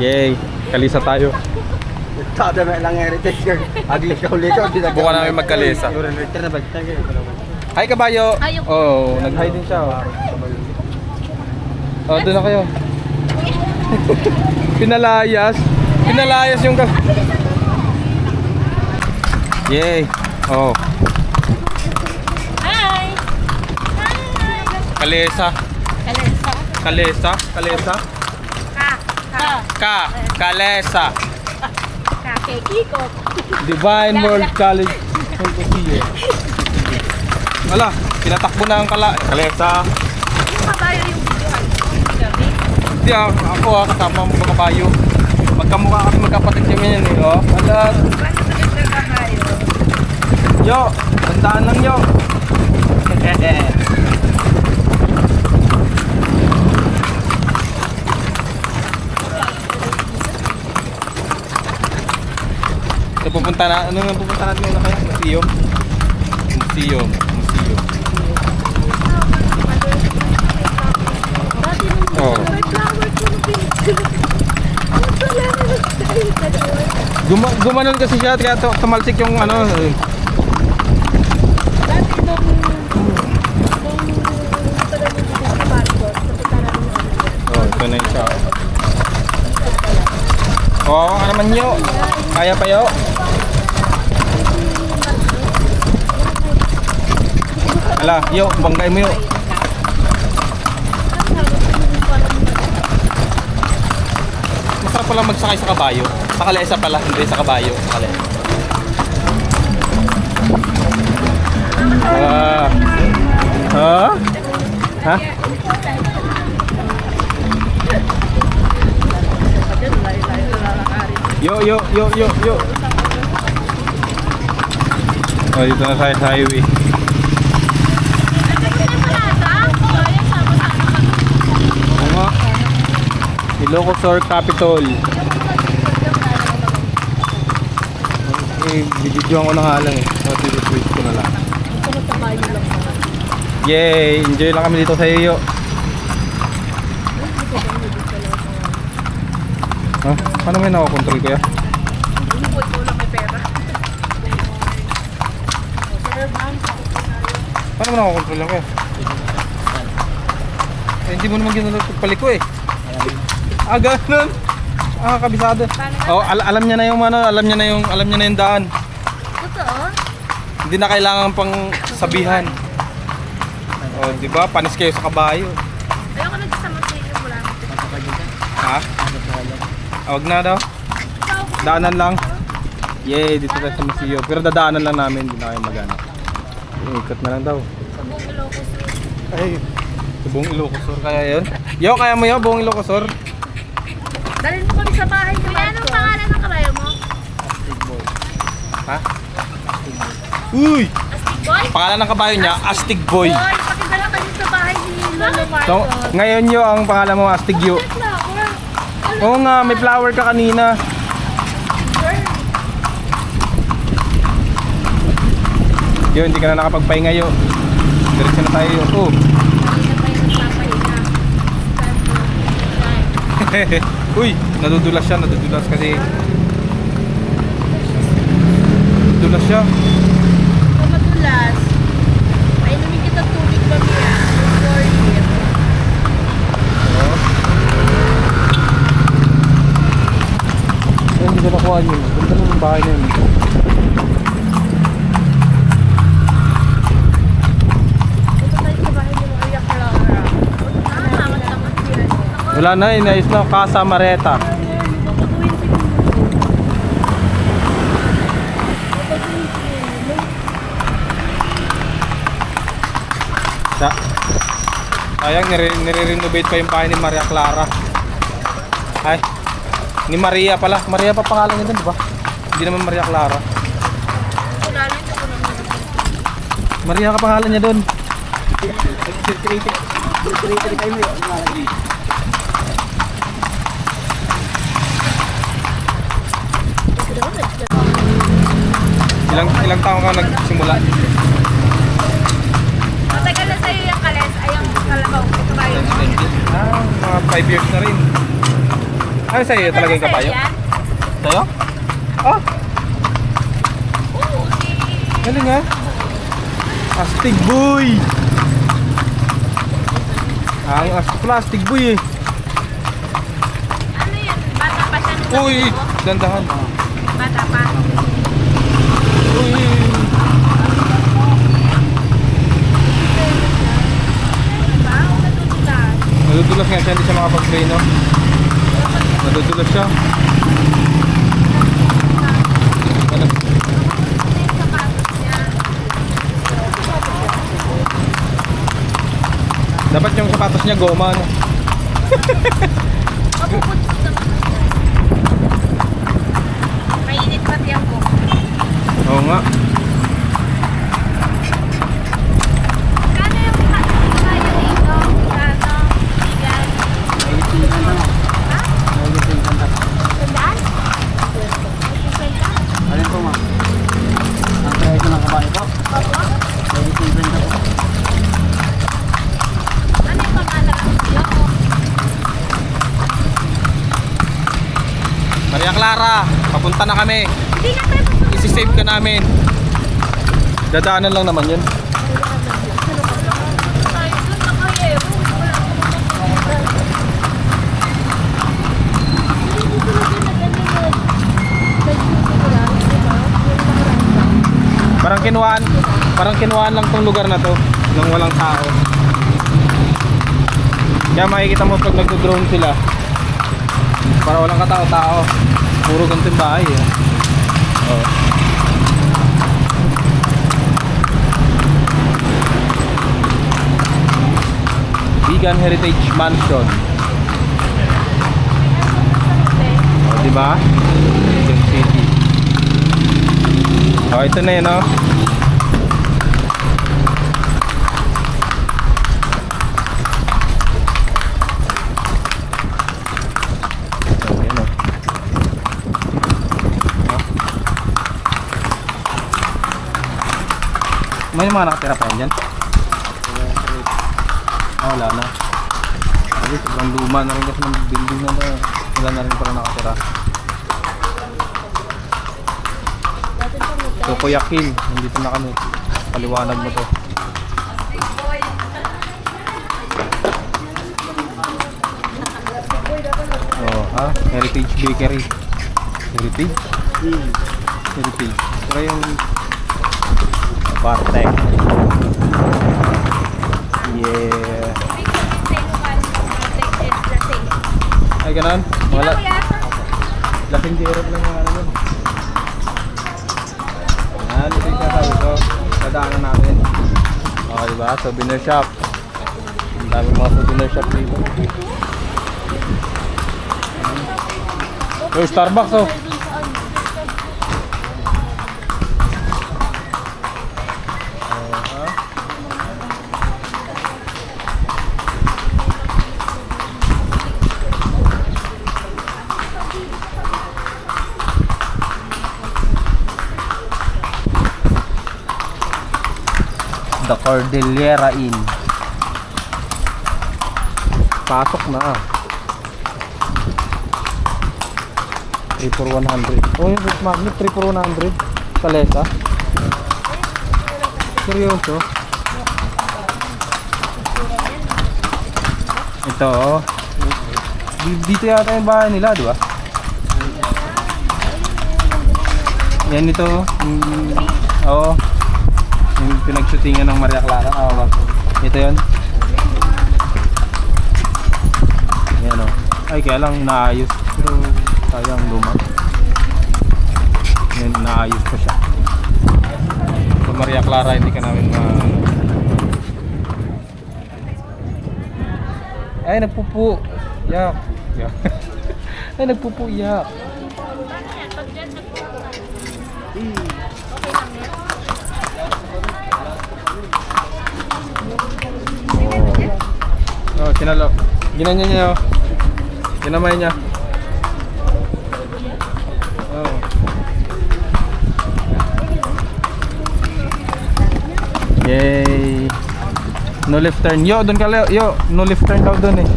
Yay, kalisa tayo. Kada na lang heritage yun. Agli ka uli ka. Bukan namin magkalisa. Hi kabayo! Ayaw. Oh, nag-hi din siya. Oh, doon na kayo. Pinalayas. Pinalayas yung Yay! Oh. Hi! Hi! Kalesa. Kalesa. Kalesa. Kalesa. Kalesa. Kekiko. Divine World College. Wala, pinatakbo na ang kalesa. Yung kabayo yung videohan. Hindi ako kasama mo kabayo. Magkamukha kami magkapatid kami yan eh. Oh. Alas. Yo, tandaan lang yo. So pupunta na, ano nga pupunta natin muna kaya? Museum. Museum. Museum. Oh. Gumanon kasi siya kaya tumalsik yung ano. Oh, ito na siya. Oh, ano naman yo? Kaya pa yo? Ala, yo, banggay mo yo. Masarap pala magsakay sa kabayo. Sa kalesa pala, hindi sa kabayo. Sa kalesa. Ha? Ha? Yo. Oh, dito na tayo sa highway. Ano? Ilocos Capitol. Bididyoan ko na nga lang eh. So, tweet ko na lang. Yay! Enjoy lang kami dito sa iyo. Ha? Paano may nakakontrol kaya? Paano mo nakakontrol lang kaya? Eh, hindi mo naman ginulog pagpaliko eh. Ah, ganun. Ah, kabisado. Oh, alam niya na yung ano, alam niya na yung daan. Totoo? Hindi na kailangan pang sabihan. Oh, di ba? Panis kayo sa kabayo. Ayoko nagsasama sa iyo mula. Ha? Wag na daw. Daanan lang. Yay, dito tayo sa museo. Pero dadaanan lang namin, hindi na kayo magana. Ikot na lang daw. Sa buong Ilocos. Ay, sa buong Ilocos Sur kaya yun? Yo, kaya mo yun, buong Ilocos Sur? Dalhin mo kami sa bahay ni Marco. Anong pangalan ng kabayo mo? Ha? Uy! Astig Boy? Pangalan ng kabayo niya, Astig Boy. Boy, pakidala kami sa bahay ni Lolo Marco. So, ngayon yo ang pangalan mo, Astig Yo. Oo nga, may flower ka kanina. Yo, hindi ka na nakapagpahinga yo. Diretso na tayo yo. Oh. Uy, nadudulas siya, nadudulas kasi. Nadudulas siya. Kung madulas, painumin kita tubig mamaya. For you. Oh. Ay, hindi ko nakuha yun. Ganda naman yung bahay na yun. Ito tayo sa bahay ni Maria Clara. Tamat-tamat yan. Wala na, inayos na. Casa Mareta. Sayang, nire-renovate pa yung bahay ni Maria Clara. Ay, ni Maria pala. Maria pa pangalan niya dun, di ba? Hindi naman Maria Clara. Maria ka pangalan niya dun. Ilang taon ka nagsimula? Matagal na sa'yo yung kales, ay yung kalabaw, kabayo mo. Mga 5 years na rin. Ay, sa'yo talaga yung kabayo? Yan? Sa'yo? Ah! Galing nga. Astig boy! Ang plastic boy eh. Ano yan? Bata pa siya nung Uy! nakuha mo? Dandahan. Bata pa. Uy! Diba? O natutulan? Nadudulas nga siya, hindi siya makapag-play, no? Nadudulas siya. Ano? Dapat yung sapatos niya goma, no? Mapupunod naman. Mainit pa tiyang ko. Oo nga. Kano yung kayo dito? Kano? Bigan? Ha? Tandaan? Alin po ma'am? Ang presyo ng kabayo po? Opo? 20 po. Ano yung pangalan ng video ko? Maria Clara, papunta na kami. Hindi na tayo pupunta. Isi-save ka namin. Dadaanan lang naman yun. Tayo dun na kayo. Wala akong mapupunta. Hindi dito na din na ganyan. Nag-duty ko lang, di ba? Yung nakaraan lang. Parang kinuhaan lang tong lugar na to nang walang tao. Kaya makikita mo pag nag-drone sila, para walang katao-tao. Puro ganito yung bahay eh. Oh. Vegan Heritage Mansion. Oh, di ba? Vegan City. Oh, ito na yun, oh. Ayan, oh. May mga nakatira pa yan dyan? Ah, wala na. Ay, sobrang luma na rin kasi ng building na to. Wala na rin pala nakatira. So, Kuya Kim, nandito na kami. Paliwanag mo to. Oh, Heritage Bakery. Heritage? Heritage. Pero yung Bartek. Yeah. Ay, ganun? Wala. Lasing dirot lang yung ano yun. Yan, ito yung sasabi ko. Dadaanan natin. Okay, diba? Souvenir shop. Ang dami mga souvenir shop dito. Yung Starbucks, oh. The Cordillera Inn. Pasok na. 3 for 100. Oh, yung Rose Magnet 3 for 100. Kalesa. Seryoso. Ito, oh. Dito yata yung bahay nila, di ba? Yan ito. Oo. Yung pinag-shootingan ng Maria Clara. Ito yun. Yan, oh. Ay, kaya lang naayos. Pero sayang luma. Yan, naayos pa siya. Sa Maria Clara, hindi ka namin Ay, nagpupu. Yak. Yak. Ay, nagpupu. Yak. Paano yan? Pag dyan nagpupunta. Okay lang yan? Oh, sinalo. Ginanya niya, oh. Ginamay niya. Oh. Yay. No left turn. Yo, doon ka, Leo. Yo, no left turn daw doon eh.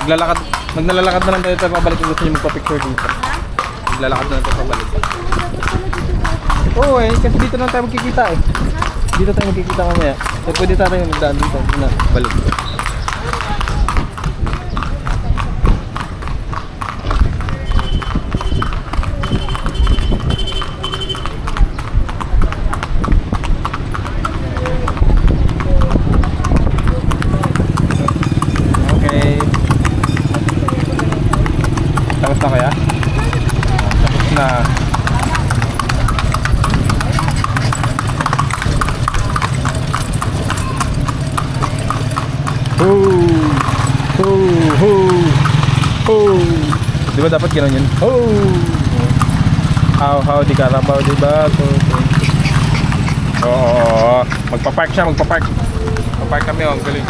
Magnalalakad na lang tayo pabalik kung gusto niyo magpa-picture dito. Maglalakad na lang tayo pabalik. Oo eh, kasi dito na tayo magkikita eh. Dito tayo magkikita mamaya. So pwede tayo magdaan dito. Na, balik. Okay. Tapos na kaya? Tapos na. Di ba dapat gano'n yun? How, di Carabao, di ba? Oo, magpa-park siya, magpa-park. Magpa-park kami, ang galing.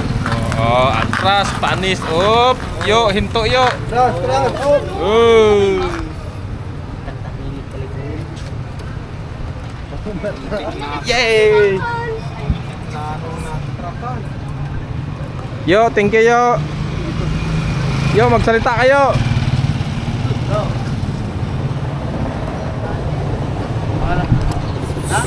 Oo, atras, panis, up, yo, hinto, yo. Tras, oh! Yay! Yo, thank you, yo. Yo, magsalita kayo. Ha?